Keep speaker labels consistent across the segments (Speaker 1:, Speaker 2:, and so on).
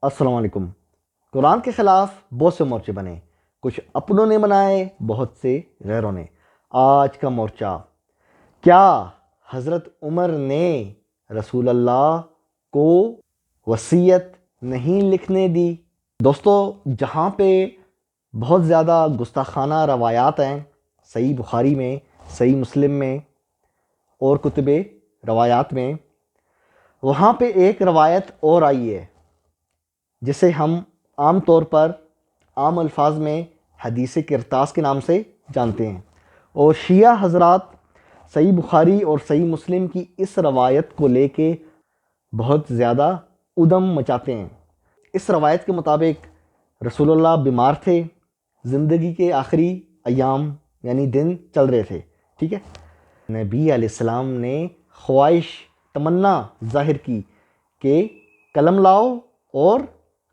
Speaker 1: السلام علیکم۔ قرآن کے خلاف بہت سے مورچے بنے، کچھ اپنوں نے بنائے، بہت سے غیروں نے۔ آج کا مورچہ، کیا حضرت عمر نے رسول اللہ کو وصیت نہیں لکھنے دی؟ دوستو، جہاں پہ بہت زیادہ گستاخانہ روایات ہیں صحیح بخاری میں، صحیح مسلم میں اور کتب روایات میں، وہاں پہ ایک روایت اور آئی ہے جسے ہم عام طور پر عام الفاظ میں حدیث کرتاس کے نام سے جانتے ہیں، اور شیعہ حضرات صحیح بخاری اور صحیح مسلم کی اس روایت کو لے کے بہت زیادہ ادم مچاتے ہیں۔ اس روایت کے مطابق رسول اللہ بیمار تھے، زندگی کے آخری ایام یعنی دن چل رہے تھے، ٹھیک ہے۔ نبی علیہ السلام نے خواہش، تمنا ظاہر کی کہ قلم لاؤ اور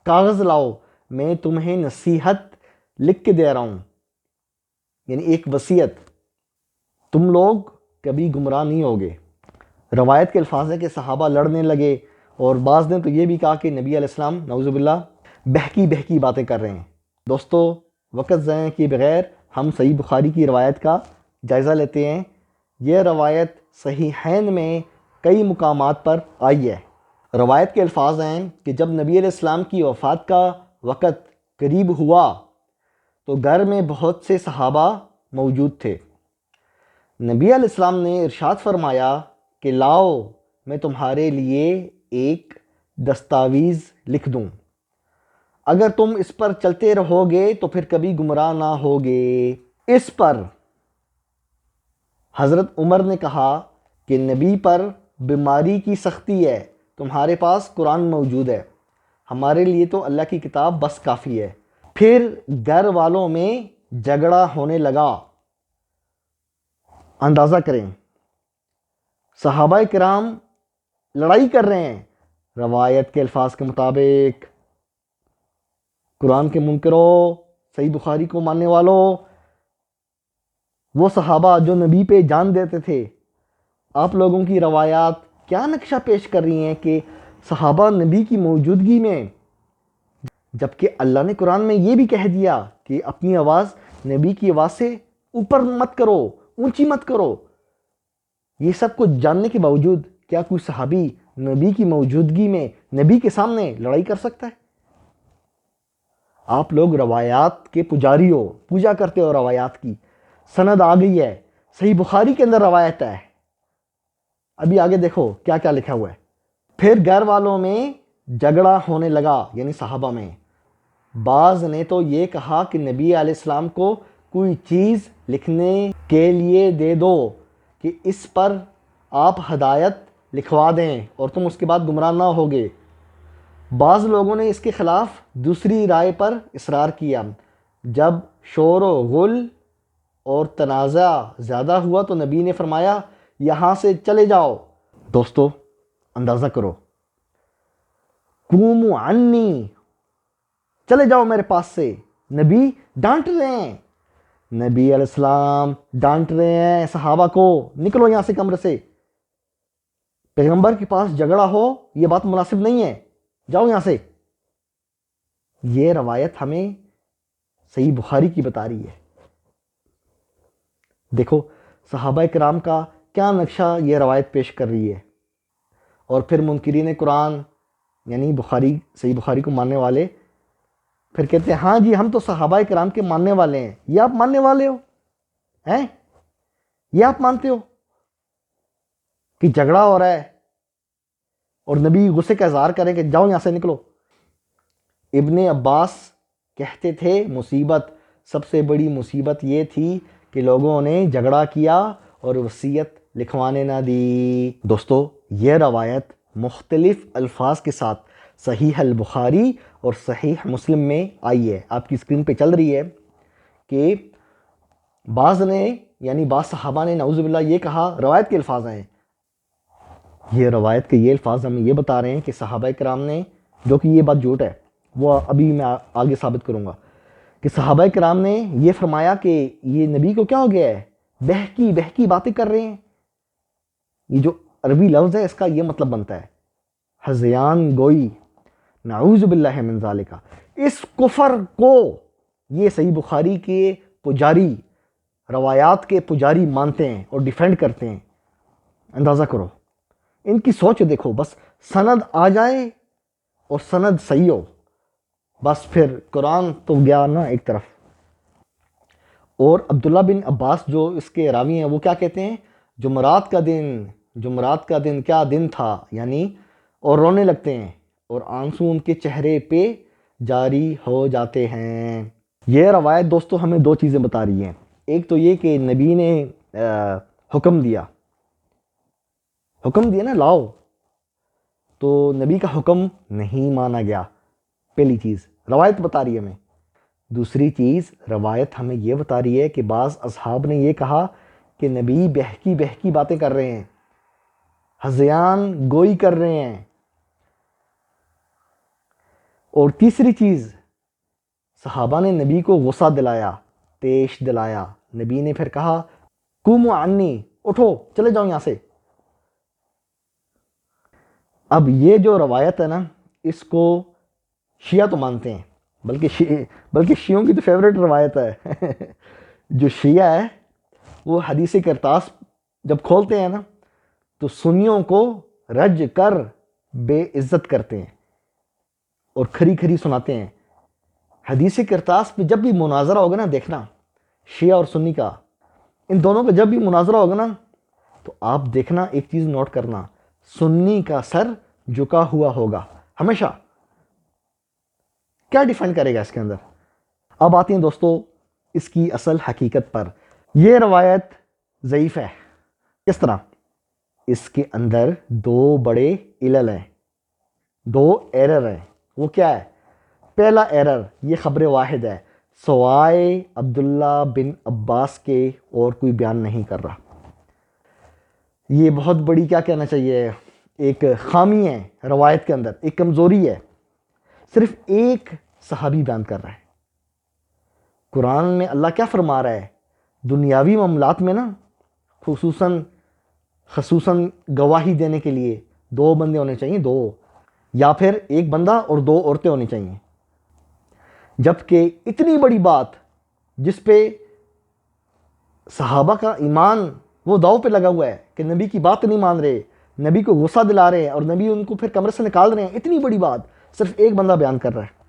Speaker 1: کاغذ لاؤ، میں تمہیں نصیحت لکھ کے دے رہا ہوں، یعنی ایک وصیت، تم لوگ کبھی گمراہ نہیں ہوگے۔ روایت کے الفاظ ہے کہ صحابہ لڑنے لگے، اور بعض نے تو یہ بھی کہا کہ نبی علیہ السلام نعوذ باللہ بہکی باتیں کر رہے ہیں۔ دوستو، وقت ضائع کیے بغیر ہم صحیح بخاری کی روایت کا جائزہ لیتے ہیں۔ یہ روایت صحیحین میں کئی مقامات پر آئی ہے۔ روایت کے الفاظ ہیں کہ جب نبی علیہ السلام کی وفات کا وقت قریب ہوا تو گھر میں بہت سے صحابہ موجود تھے۔ نبی علیہ السلام نے ارشاد فرمایا کہ لاؤ، میں تمہارے لیے ایک دستاویز لکھ دوں، اگر تم اس پر چلتے رہو گے تو پھر کبھی گمراہ نہ ہوگے۔ اس پر حضرت عمر نے کہا کہ نبی پر بیماری کی سختی ہے، تمہارے پاس قرآن موجود ہے، ہمارے لیے تو اللہ کی کتاب بس کافی ہے۔ پھر گھر والوں میں جھگڑا ہونے لگا۔ اندازہ کریں، صحابہ کرام لڑائی کر رہے ہیں۔ روایت کے الفاظ کے مطابق قرآن کے منکروں، صحیح بخاری کو ماننے والوں، وہ صحابہ جو نبی پہ جان دیتے تھے، آپ لوگوں کی روایات کیا نقشہ پیش کر رہی ہیں کہ صحابہ نبی کی موجودگی میں، جبکہ اللہ نے قرآن میں یہ بھی کہہ دیا کہ اپنی آواز نبی کی آواز سے اوپر مت کرو، اونچی مت کرو، یہ سب کچھ جاننے کے باوجود کیا کوئی صحابی نبی کی موجودگی میں نبی کے سامنے لڑائی کر سکتا ہے؟ آپ لوگ روایات کے پجاری ہو، پوجا کرتے ہو روایات کی۔ سند آ گئی ہے، صحیح بخاری کے اندر روایت ہے، ابھی آگے دیکھو کیا کیا لکھا ہوا ہے۔ پھر گھر والوں میں جھگڑا ہونے لگا، یعنی صحابہ میں۔ بعض نے تو یہ کہا کہ نبی علیہ السلام کو کوئی چیز لکھنے کے لیے دے دو کہ اس پر آپ ہدایت لکھوا دیں اور تم اس کے بعد گمراہ نہ ہوگے۔ بعض لوگوں نے اس کے خلاف دوسری رائے پر اصرار کیا۔ جب شور و غل اور تنازع زیادہ ہوا تو نبی نے فرمایا یہاں سے چلے جاؤ۔ دوستو، اندازہ کرو، قوموا عنی، چلے جاؤ میرے پاس سے۔ نبی ڈانٹ رہے ہیں، نبی علیہ السلام ڈانٹ رہے ہیں صحابہ کو، نکلو یہاں سے کمرے سے، پیغمبر کے پاس جھگڑا ہو یہ بات مناسب نہیں ہے، جاؤ یہاں سے۔ یہ روایت ہمیں صحیح بخاری کی بتا رہی ہے۔ دیکھو صحابہ کرام کا کیا نقشہ یہ روایت پیش کر رہی ہے۔ اور پھر منکرین قرآن یعنی بخاری، صحیح بخاری کو ماننے والے پھر کہتے ہیں ہاں جی ہم تو صحابہ کرام کے ماننے والے ہیں۔ یہ آپ ماننے والے ہو ہیں؟ یہ آپ مانتے ہو کہ جھگڑا ہو رہا ہے اور نبی غصے کا اظہار کریں کہ جاؤ یہاں سے نکلو؟ ابن عباس کہتے تھے مصیبت، سب سے بڑی مصیبت یہ تھی کہ لوگوں نے جھگڑا کیا اور وصیت لکھوانے نہ دی۔ دوستو، یہ روایت مختلف الفاظ کے ساتھ صحیح البخاری اور صحیح مسلم میں آئی ہے، آپ کی اسکرین پہ چل رہی ہے کہ بعض نے یعنی بعض صحابہ نے نعوذ باللہ یہ کہا، روایت کے الفاظ ہیں، یہ روایت کے یہ الفاظ ہمیں یہ بتا رہے ہیں کہ صحابہ کرام نے، جو کہ یہ بات جھوٹ ہے، وہ ابھی میں آگے ثابت کروں گا، کہ صحابہ کرام نے یہ فرمایا کہ یہ نبی کو کیا ہو گیا ہے، بہکی باتیں کر رہے ہیں۔ یہ جو عربی لفظ ہے اس کا یہ مطلب بنتا ہے ہذیان گوئی، نعوذ باللہ من ذالک، اس کفر کو یہ صحیح بخاری کے پجاری، روایات کے پجاری مانتے ہیں اور ڈیفینڈ کرتے ہیں۔ اندازہ کرو ان کی سوچ دیکھو، بس سند آ جائے اور سند صحیح ہو، بس پھر قرآن تو گیا نا ایک طرف۔ اور عبداللہ بن عباس جو اس کے راوی ہیں وہ کیا کہتے ہیں؟ جمعرات کا دن کیا دن تھا، یعنی اور رونے لگتے ہیں اور آنسو ان کے چہرے پہ جاری ہو جاتے ہیں۔ یہ روایت دوستو ہمیں دو چیزیں بتا رہی ہیں۔ ایک تو یہ کہ نبی نے حکم دیا نا لاؤ، تو نبی کا حکم نہیں مانا گیا، پہلی چیز روایت بتا رہی ہے ہمیں۔ دوسری چیز روایت ہمیں یہ بتا رہی ہے کہ بعض اصحاب نے یہ کہا کہ نبی بہکی باتیں کر رہے ہیں، ہذیان گوئی کر رہے ہیں۔ اور تیسری چیز، صحابہ نے نبی کو غصہ دلایا، طیش دلایا۔ نبی نے پھر کہا قوموا عنی، اٹھو چلے جاؤ یہاں سے۔ اب یہ جو روایت ہے نا، اس کو شیعہ تو مانتے ہیں، بلکہ شیعوں کی تو فیوریٹ روایت ہے۔ جو شیعہ ہے وہ حدیث کرتاس جب کھولتے ہیں نا تو سنیوں کو رج کر بے عزت کرتے ہیں اور کھری سناتے ہیں۔ حدیث کرتاس پہ جب بھی مناظرہ ہوگا نا، دیکھنا شیعہ اور سنی کا، ان دونوں کا جب بھی مناظرہ ہوگا نا تو آپ دیکھنا ایک چیز نوٹ کرنا، سنی کا سر جھکا ہوا ہوگا ہمیشہ۔ کیا ڈیفینڈ کرے گا اس کے اندر؟ اب آتی ہیں دوستو اس کی اصل حقیقت پر۔ یہ روایت ضعیف ہے۔ کس طرح؟ اس کے اندر دو بڑے علل ہیں، دو ایرر ہیں۔ وہ کیا ہے؟ پہلا ایرر، یہ خبر واحد ہے، سوائے عبداللہ بن عباس کے اور کوئی بیان نہیں کر رہا۔ یہ بہت بڑی کیا کہنا چاہیے، ایک خامی ہے روایت کے اندر، ایک کمزوری ہے۔ صرف ایک صحابی بیان کر رہا ہے۔ قرآن میں اللہ کیا فرما رہا ہے؟ دنیاوی معاملات میں نا خصوصاً گواہی دینے کے لیے دو بندے ہونے چاہیے، دو، یا پھر ایک بندہ اور دو عورتیں ہونی چاہیے۔ جبکہ اتنی بڑی بات جس پہ صحابہ کا ایمان وہ داؤ پہ لگا ہوا ہے کہ نبی کی بات نہیں مان رہے، نبی کو غصہ دلا رہے ہیں اور نبی ان کو پھر کمرے سے نکال رہے ہیں، اتنی بڑی بات صرف ایک بندہ بیان کر رہا ہے۔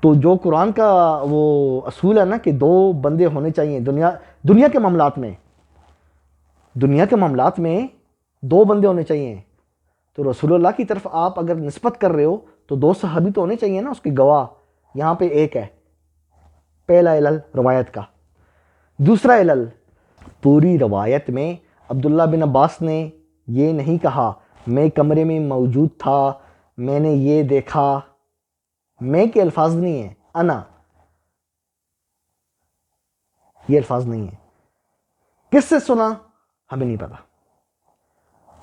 Speaker 1: تو جو قرآن کا وہ اصول ہے نا کہ دو بندے ہونے چاہیے دنیا کے معاملات میں دو بندے ہونے چاہیے، تو رسول اللہ کی طرف آپ اگر نسبت کر رہے ہو تو دو صحابی تو ہونے چاہیے نا اس کے گواہ۔ یہاں پہ ایک ہے، پہلا علل روایت کا۔ دوسرا علل، پوری روایت میں عبداللہ بن عباس نے یہ نہیں کہا میں کمرے میں موجود تھا، میں نے یہ دیکھا، میں کے الفاظ نہیں ہیں، انا، یہ الفاظ نہیں ہیں۔ کس سے سنا ہمیں نہیں پتا۔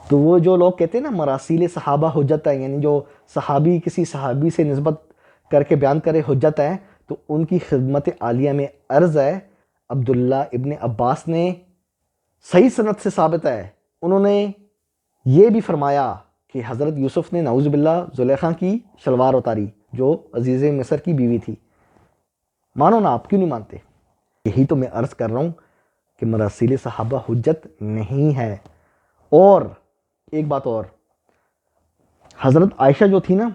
Speaker 1: تو وہ جو لوگ کہتے ہیں نا مراسیل صحابہ حجت ہے، یعنی جو صحابی کسی صحابی سے نسبت کر کے بیان کرے حجت ہے، تو ان کی خدمت عالیہ میں عرض ہے عبداللہ ابن عباس نے صحیح سند سے ثابت ہے، انہوں نے یہ بھی فرمایا کہ حضرت یوسف نے نعوذ باللہ زلیخا کی شلوار اتاری جو عزیز مصر کی بیوی تھی۔ مانو نا، آپ کیوں نہیں مانتے؟ یہی تو میں عرض کر رہا ہوں کہ مراسیل صحابہ حجت نہیں ہے۔ اور ایک بات اور، حضرت عائشہ جو تھی نا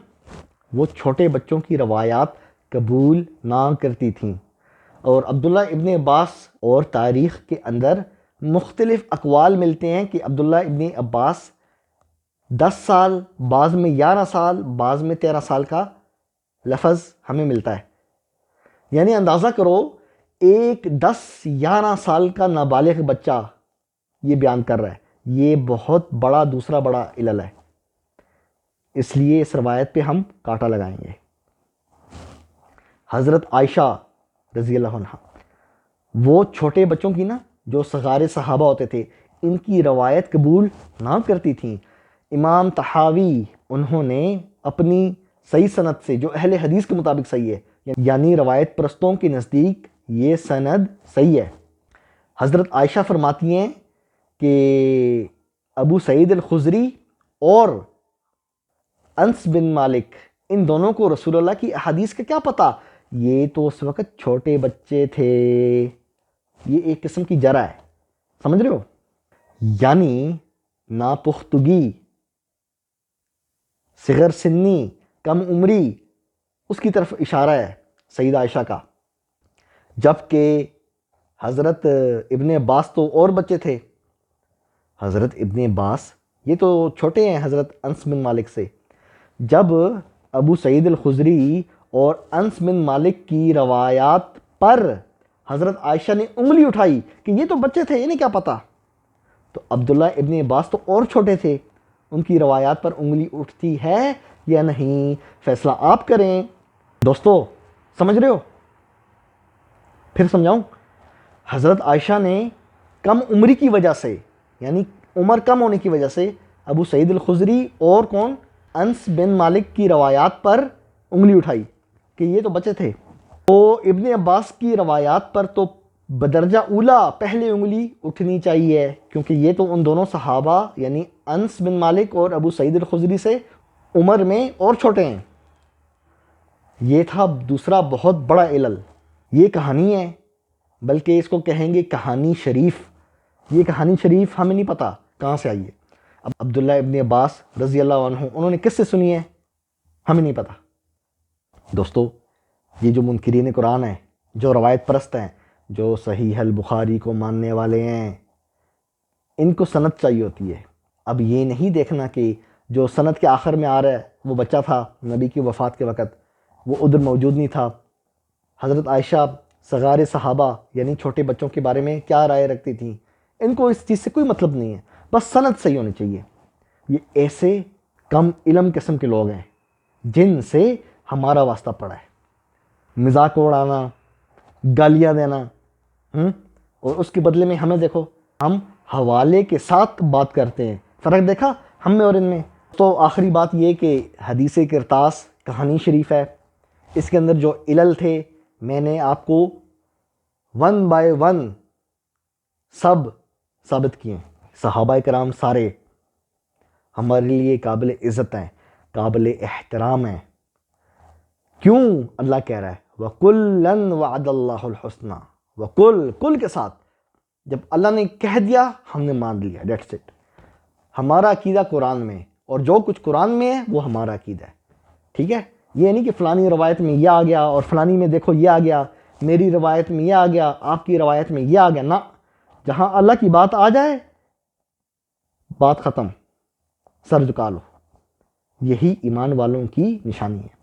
Speaker 1: وہ چھوٹے بچوں کی روایات قبول نہ کرتی تھیں، اور عبداللہ ابن عباس اور تاریخ کے اندر مختلف اقوال ملتے ہیں کہ عبداللہ ابن عباس 10 سال، بعض میں 11 سال، بعض میں 13 سال کا لفظ ہمیں ملتا ہے۔ یعنی اندازہ کرو ایک 10-11 سال کا نابالغ بچہ یہ بیان کر رہا ہے، یہ بہت بڑا دوسرا بڑا علل ہے۔ اس لیے اس روایت پہ ہم کانٹا لگائیں گے۔ حضرت عائشہ رضی اللہ عنہ وہ چھوٹے بچوں کی نا جو صغار صحابہ ہوتے تھے ان کی روایت قبول نہ کرتی تھیں۔ امام طحاوی انہوں نے اپنی صحیح سند سے، جو اہل حدیث کے مطابق صحیح ہے، یعنی روایت پرستوں کے نزدیک یہ سند صحیح ہے۔ حضرت عائشہ فرماتی ہیں کہ ابو سعید الخدری اور انس بن مالک ان دونوں کو رسول اللہ کی احادیث کا کیا پتہ؟ یہ تو اس وقت چھوٹے بچے تھے. یہ ایک قسم کی جرح ہے, سمجھ رہے ہو؟ یعنی ناپختگی, صغر سنی, کم عمری, اس کی طرف اشارہ ہے سیدہ عائشہ کا. جبکہ حضرت ابن عباس تو اور بچے تھے. حضرت ابن عباس یہ تو چھوٹے ہیں حضرت انس بن مالک سے. جب ابو سعید الخدری اور انس بن مالک کی روایات پر حضرت عائشہ نے انگلی اٹھائی کہ یہ تو بچے تھے, انہیں کیا پتہ, تو عبداللہ ابن عباس تو اور چھوٹے تھے, ان کی روایات پر انگلی اٹھتی ہے یا نہیں, فیصلہ آپ کریں. دوستو سمجھ رہے ہو؟ پھر سمجھاؤں. حضرت عائشہ نے کم عمری کی وجہ سے, یعنی عمر کم ہونے کی وجہ سے, ابو سعید الخدری اور کون, انس بن مالک کی روایات پر انگلی اٹھائی کہ یہ تو بچے تھے. تو ابن عباس کی روایات پر تو بدرجہ اولا پہلے انگلی اٹھنی چاہیے, کیونکہ یہ تو ان دونوں صحابہ یعنی انس بن مالک اور ابو سعید الخدری سے عمر میں اور چھوٹے ہیں. یہ تھا دوسرا بہت بڑا علل. یہ کہانی ہے, بلکہ اس کو کہیں گے کہانی شریف. یہ کہانی شریف ہمیں نہیں پتہ کہاں سے آئی ہے. اب عبداللہ ابن عباس رضی اللہ عنہ انہوں نے کس سے سنی ہے ہمیں نہیں پتہ. دوستو یہ جو منکرین قرآن ہیں, جو روایت پرست ہیں, جو صحیح البخاری کو ماننے والے ہیں, ان کو سند چاہیے ہوتی ہے. اب یہ نہیں دیکھنا کہ جو سند کے آخر میں آ رہا ہے وہ بچہ تھا نبی کی وفات کے وقت, وہ ادھر موجود نہیں تھا. حضرت عائشہ صغار صحابہ یعنی چھوٹے بچوں کے بارے میں کیا رائے رکھتی تھیں, ان کو اس چیز سے کوئی مطلب نہیں ہے, بس سند صحیح ہونی چاہیے. یہ ایسے کم علم قسم کے لوگ ہیں جن سے ہمارا واسطہ پڑا ہے. مذاق اڑانا, گالیاں دینا, اور اس کے بدلے میں ہمیں دیکھو ہم حوالے کے ساتھ بات کرتے ہیں. فرق دیکھا ہم میں اور ان میں. تو آخری بات یہ کہ حدیث کرتاس کہانی شریف ہے. اس کے اندر جو علل تھے میں نے آپ کو 1 بائی 1 سب ثابت کیے. صحابہ کرام سارے ہمارے لیے قابل عزت ہیں, قابل احترام ہیں. کیوں اللہ کہہ رہا ہے وَكُلًّا وَعَدَ اللَّهُ الْحُسْنَى, کل کے ساتھ جب اللہ نے کہہ دیا ہم نے مان لیا, دیٹس اٹ. ہمارا عقیدہ قرآن میں, اور جو کچھ قرآن میں ہے وہ ہمارا عقیدہ ہے. ٹھیک ہے, یہ نہیں کہ فلانی روایت میں یہ آ گیا اور فلانی میں دیکھو یہ آ گیا, میری روایت میں یہ آ گیا, آپ کی روایت میں یہ آ گیا. نہ, جہاں اللہ کی بات آ جائے بات ختم, سر جھکا لو. یہی ایمان والوں کی نشانی ہے.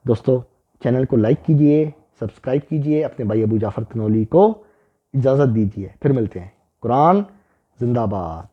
Speaker 1: دوستو چینل کو لائک کیجئے, سبسکرائب کیجئے, اپنے بھائی ابو جعفر تنولی کو اجازت دیجئے. پھر ملتے ہیں. قرآن زندہ باد.